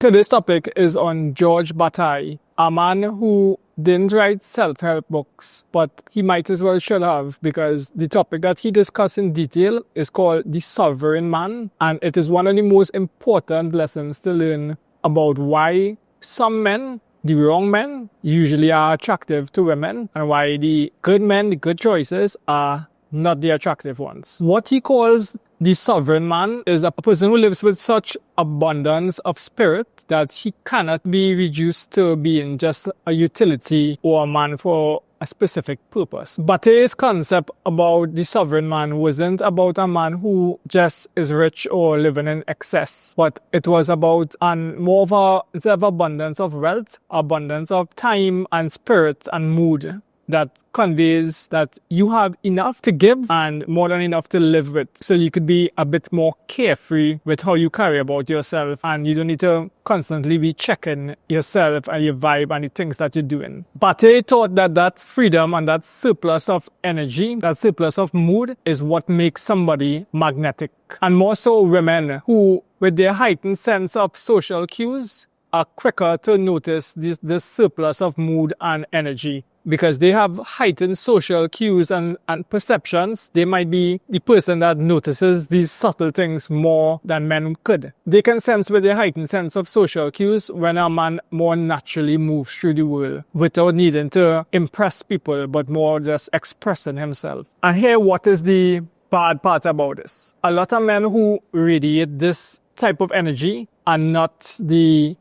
Today's topic is on Georges Bataille, a man who didn't write self-help books, but he might as well should have, because the topic that he discussed in detail is called the sovereign man, and it is one of the most important lessons to learn about why some men, the wrong men, usually are attractive to women, and why the good men, the good choices, are not the attractive ones. What he calls the sovereign man is a person who lives with such abundance of spirit that he cannot be reduced to being just a utility or a man for a specific purpose. Battaille's concept about the sovereign man wasn't about a man who just is rich or living in excess, but it was about more of a, instead of abundance of wealth, abundance of time and spirit and mood that conveys that you have enough to give and more than enough to live with. So you could be a bit more carefree with how you carry about yourself, and you don't need to constantly be checking yourself and your vibe and the things that you're doing. Battaille thought that freedom and that surplus of energy, that surplus of mood, is what makes somebody magnetic. And more so women who, with their heightened sense of social cues, are quicker to notice this surplus of mood and energy. Because they have heightened social cues and perceptions, they might be the person that notices these subtle things more than men could. They can sense with their heightened sense of social cues when a man more naturally moves through the world without needing to impress people, but more just expressing himself. And here, what is the bad part about this? A lot of men who radiate this type of energy are not the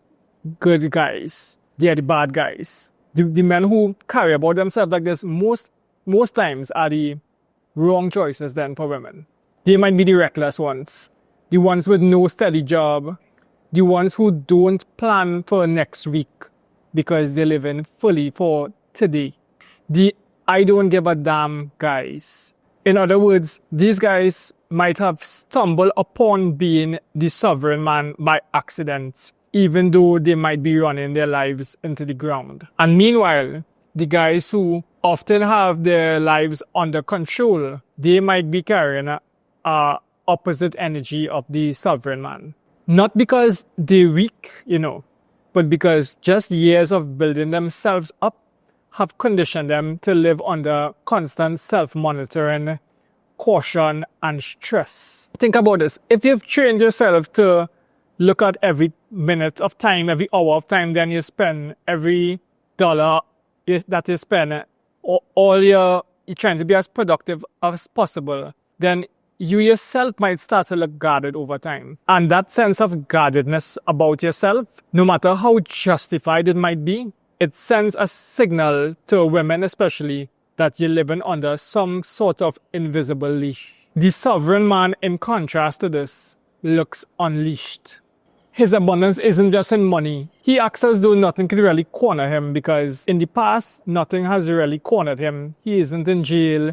good guys. They are the bad guys. The men who carry about themselves like this most times are the wrong choices then for women. They might be the reckless ones, the ones with no steady job, the ones who don't plan for next week because they live in fully for today. The I don't give a damn guys. In other words, these guys might have stumbled upon being the sovereign man by accident, even though they might be running their lives into the ground. And meanwhile, the guys who often have their lives under control, they might be carrying a opposite energy of the sovereign man. Not because they're weak, but because just years of building themselves up have conditioned them to live under constant self-monitoring, caution, and stress. Think about this. If you've trained yourself to look at every minute of time, every hour of time, then you spend every dollar that you spend, you're trying to be as productive as possible, then you yourself might start to look guarded over time. And that sense of guardedness about yourself, no matter how justified it might be, it sends a signal to women especially that you're living under some sort of invisible leash. The sovereign man, in contrast to this, looks unleashed. His abundance isn't just in money. He acts as though nothing could really corner him, because in the past, nothing has really cornered him. He isn't in jail.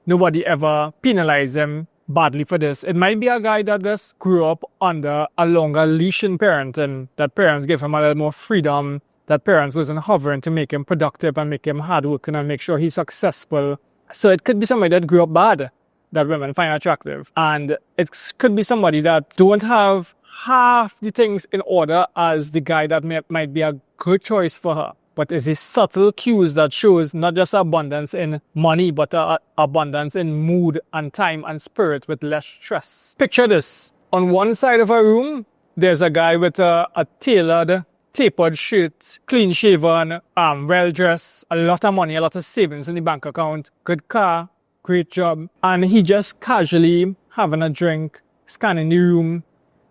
Nobody ever penalized him badly for this. It might be a guy that just grew up under a longer leash in parenting, that parents gave him a little more freedom, that parents wasn't hovering to make him productive and make him hardworking and make sure he's successful. So it could be somebody that grew up bad, that women find attractive. And it could be somebody that don't have half the things in order as the guy that might be a good choice for her. But it's these subtle cues that shows not just abundance in money, but abundance in mood and time and spirit with less stress. Picture this. On one side of a room, there's a guy with a tailored, tapered shirt, clean shaven, well-dressed, a lot of money, a lot of savings in the bank account, good car, great job. And he just casually having a drink, scanning the room,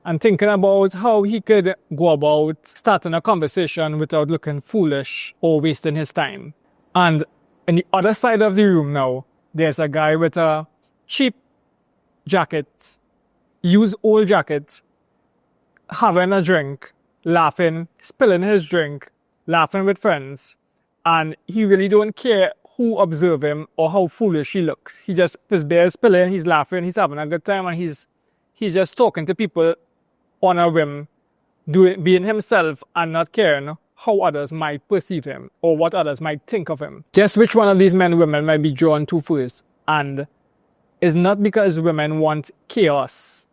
and thinking about how he could go about starting a conversation without looking foolish or wasting his time. And in the other side of the room now, there's a guy with a cheap jacket, used old jacket, having a drink, laughing, spilling his drink, laughing with friends, and he really don't care who observe him or how foolish he looks. His beer is spilling, he's laughing, he's having a good time, and he's just talking to people on a whim, being himself and not caring how others might perceive him or what others might think of him. Just which one of these men and women might be drawn to first. And it's not because women want chaos.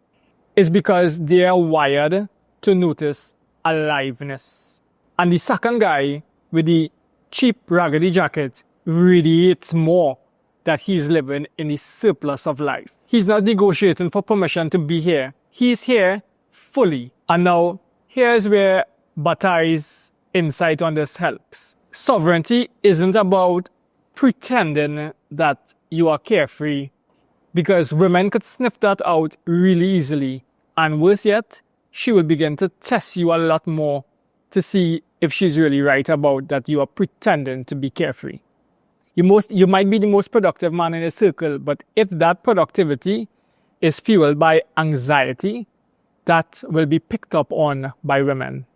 It's because they are wired to notice aliveness. And the second guy with the cheap raggedy jacket radiates more that he's living in the surplus of life. He's not negotiating for permission to be here. He's here fully. And now, here's where Bataille's insight on this helps. Sovereignty isn't about pretending that you are carefree, because women could sniff that out really easily. And worse yet, she will begin to test you a lot more to see if she's really right about that you are pretending to be carefree. You might be the most productive man in a circle, but if that productivity is fueled by anxiety, that will be picked up on by women.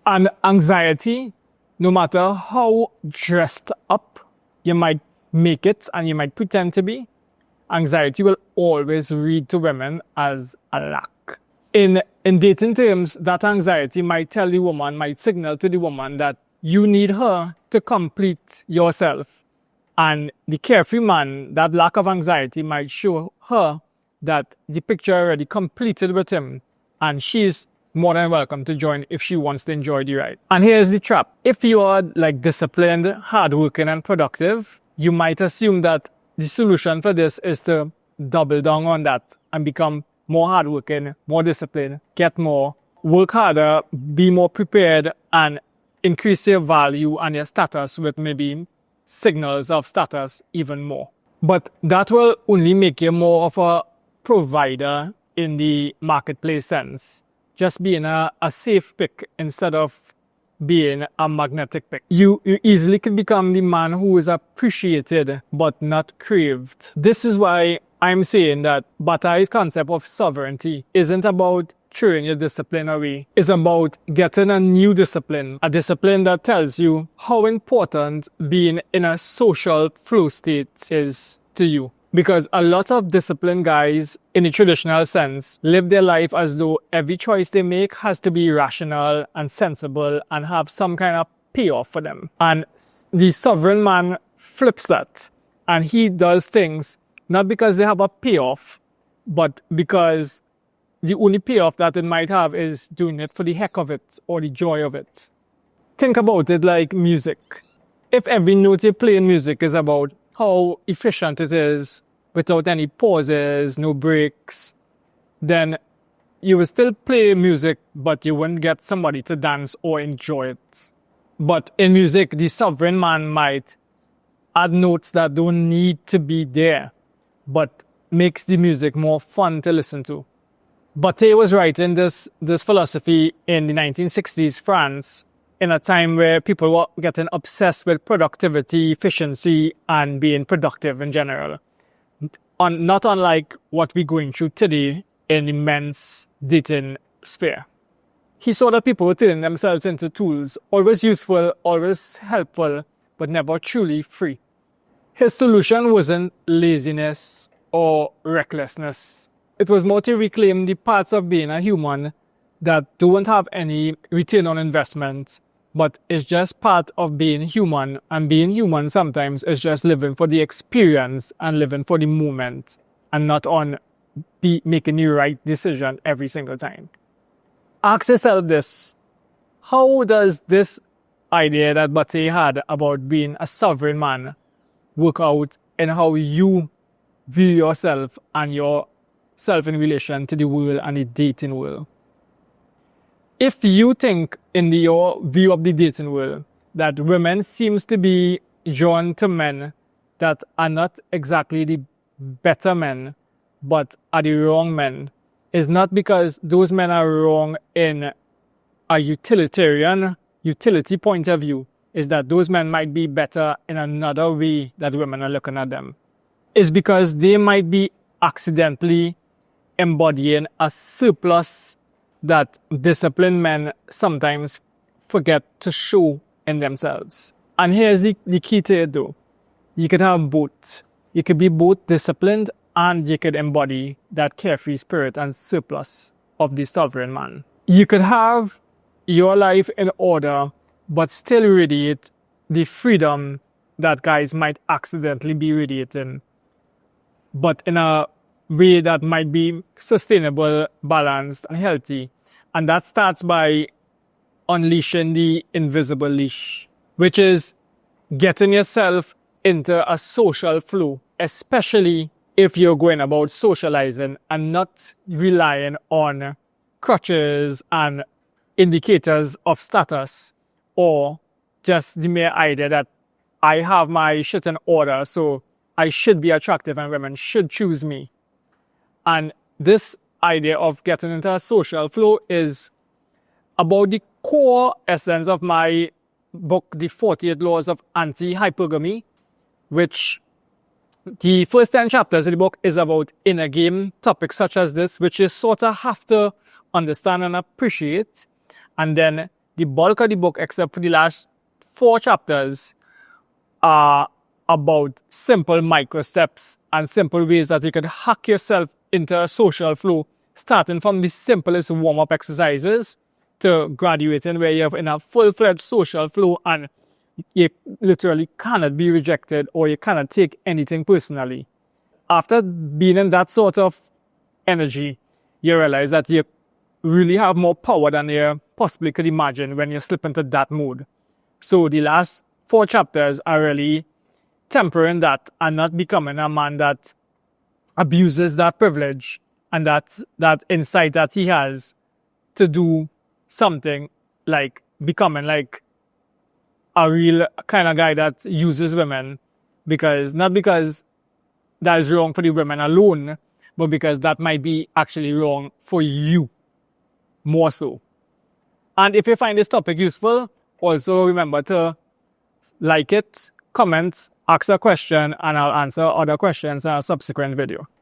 And anxiety, no matter how dressed up you might make it and you might pretend to be, anxiety will always read to women as a lack. In dating terms, that anxiety might tell the woman, might signal to the woman that you need her to complete yourself. And the carefree man, that lack of anxiety might show her that the picture already completed with him, and she's more than welcome to join if she wants to enjoy the ride. And here's the trap. If you are like disciplined, hardworking, and productive, you might assume that the solution for this is to double down on that and become more hardworking, more disciplined, get more, work harder, be more prepared, and increase your value and your status with maybe signals of status even more. But that will only make you more of a provider in the marketplace sense. Just being a safe pick instead of being a magnetic pick. You easily can become the man who is appreciated but not craved. This is why I'm saying that Bataille's concept of sovereignty isn't about throwing your discipline away. It's about getting a new discipline, a discipline that tells you how important being in a social flow state is to you. Because a lot of disciplined guys, in the traditional sense, live their life as though every choice they make has to be rational and sensible and have some kind of payoff for them. And the sovereign man flips that. And he does things not because they have a payoff, but because the only payoff that it might have is doing it for the heck of it or the joy of it. Think about it like music. If every note you play in music is about how efficient it is without any pauses, no breaks, then you will still play music, but you wouldn't get somebody to dance or enjoy it. But in music, the sovereign man might add notes that don't need to be there, but makes the music more fun to listen to. Bataille was writing this philosophy in the 1960s France, in a time where people were getting obsessed with productivity, efficiency, and being productive in general. Not unlike what we're going through today in the men's dating sphere. He saw that people were turning themselves into tools, always useful, always helpful, but never truly free. His solution wasn't laziness or recklessness. It was more to reclaim the parts of being a human that don't have any return on investment, but it's just part of being human, and being human sometimes is just living for the experience and living for the moment and not on making the right decision every single time. Ask yourself this: how does this idea that Bataille had about being a sovereign man work out in how you view yourself and yourself in relation to the world and the dating world? If you think in your view of the dating world that women seems to be drawn to men that are not exactly the better men, but are the wrong men, it's not because those men are wrong in a utility point of view. Is that those men might be better in another way that women are looking at them. It's because they might be accidentally embodying a surplus that disciplined men sometimes forget to show in themselves. And here's the key to it though. You could have both. You could be both disciplined and you could embody that carefree spirit and surplus of the sovereign man. You could have your life in order, but still radiate the freedom that guys might accidentally be radiating, but in a way that might be sustainable, balanced, and healthy. And that starts by unleashing the invisible leash, which is getting yourself into a social flow, especially if you're going about socializing and not relying on crutches and indicators of status, or just the mere idea that I have my shit in order, so I should be attractive and women should choose me. And this idea of getting into a social flow is about the core essence of my book, The 48 Laws of Anti-Hypergamy, which the first 10 chapters of the book is about inner game topics such as this, which you sort of have to understand and appreciate. And then the bulk of the book, except for the last 4 chapters, are about simple micro steps and simple ways that you can hack yourself into a social flow, starting from the simplest warm-up exercises to graduating where you're in a full-fledged social flow and you literally cannot be rejected or you cannot take anything personally. After being in that sort of energy, you realize that you really have more power than you possibly could imagine when you slip into that mood. So the last 4 chapters are really tempering that and not becoming a man that abuses that privilege and that insight that he has to do something like becoming like a real kind of guy that uses women, because not because that is wrong for the women alone, but because that might be actually wrong for you more so. And if you find this topic useful, also remember to like it, comment, ask a question, and I'll answer other questions in a subsequent video.